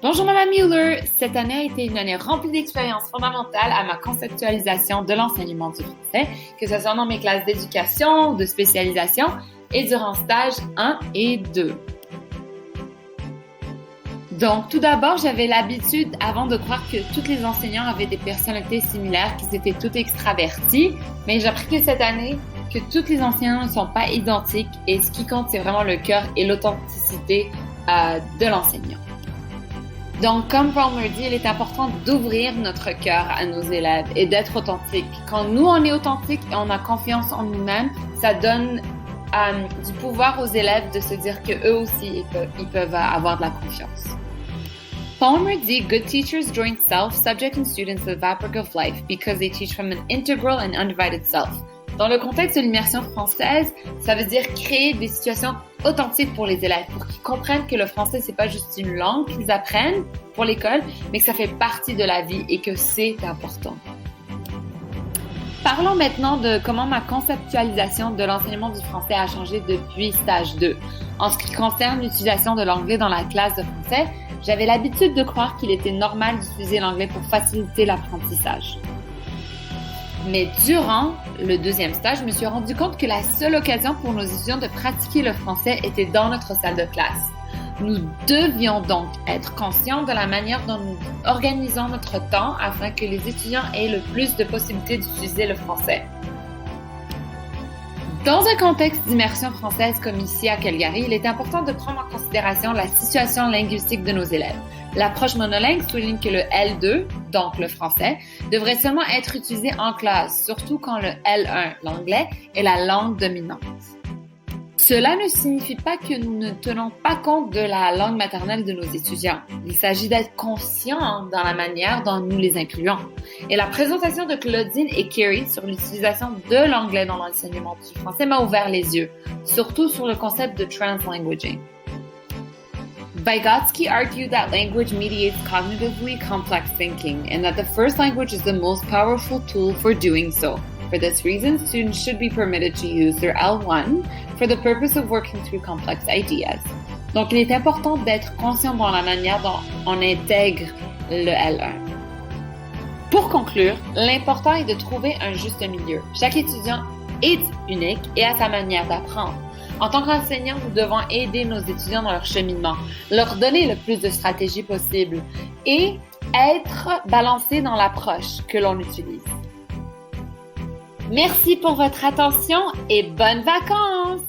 Bonjour Madame Mueller, cette année a été une année remplie d'expériences fondamentales à ma conceptualisation de l'enseignement du français, que ce soit dans mes classes d'éducation ou de spécialisation et durant stage 1 et 2. Donc, tout d'abord, j'avais l'habitude, avant de croire que tous les enseignants avaient des personnalités similaires, qu'ils étaient tous extravertis, mais j'ai appris que cette année, que tous les enseignants ne sont pas identiques et ce qui compte, c'est vraiment le cœur et l'authenticité de l'enseignant. Donc, comme Paul me dit, il est important d'ouvrir notre cœur à nos élèves et d'être authentique. Quand nous, on est authentique et on a confiance en nous-mêmes, ça donne du pouvoir aux élèves de se dire qu'eux aussi, ils peuvent avoir de la confiance. Palmer dit, good teachers join self, subject and students to the fabric of life because they teach from an integral and undivided self. Dans le contexte de l'immersion française, ça veut dire créer des situations authentiques pour les élèves, pour qu'ils comprennent que le français, c'est pas juste une langue qu'ils apprennent pour l'école, mais que ça fait partie de la vie et que c'est important. Parlons maintenant de comment ma conceptualisation de l'enseignement du français a changé depuis stage 2. En ce qui concerne l'utilisation de l'anglais dans la classe de français, j'avais l'habitude de croire qu'il était normal d'utiliser l'anglais pour faciliter l'apprentissage. Mais durant le deuxième stage, je me suis rendu compte que la seule occasion pour nos étudiants de pratiquer le français était dans notre salle de classe. Nous devions donc être conscients de la manière dont nous organisons notre temps afin que les étudiants aient le plus de possibilités d'utiliser le français. Dans un contexte d'immersion française comme ici à Calgary, il est important de prendre en considération la situation linguistique de nos élèves. L'approche monolingue souligne que le L2, donc le français, devrait seulement être utilisé en classe, surtout quand le L1, l'anglais, est la langue dominante. Cela ne signifie pas que nous ne tenons pas compte de la langue maternelle de nos étudiants. Il s'agit d'être conscients dans la manière dont nous les incluons. Et la présentation de Claudine et Kerry sur l'utilisation de l'anglais dans l'enseignement du français m'a ouvert les yeux, surtout sur le concept de translanguaging. Vygotsky argued that language mediates cognitively complex thinking and that the first language is the most powerful tool for doing so. For this reason, students should be permitted to use their L1 for the purpose of working through complex ideas. Donc, il est important d'être conscient dans la manière dont on intègre le L1. Pour conclure, l'important est de trouver un juste milieu. Chaque étudiant est unique et a sa manière d'apprendre. En tant qu'enseignant, nous devons aider nos étudiants dans leur cheminement, leur donner le plus de stratégies possible et être balancé dans l'approche que l'on utilise. Merci pour votre attention et bonnes vacances!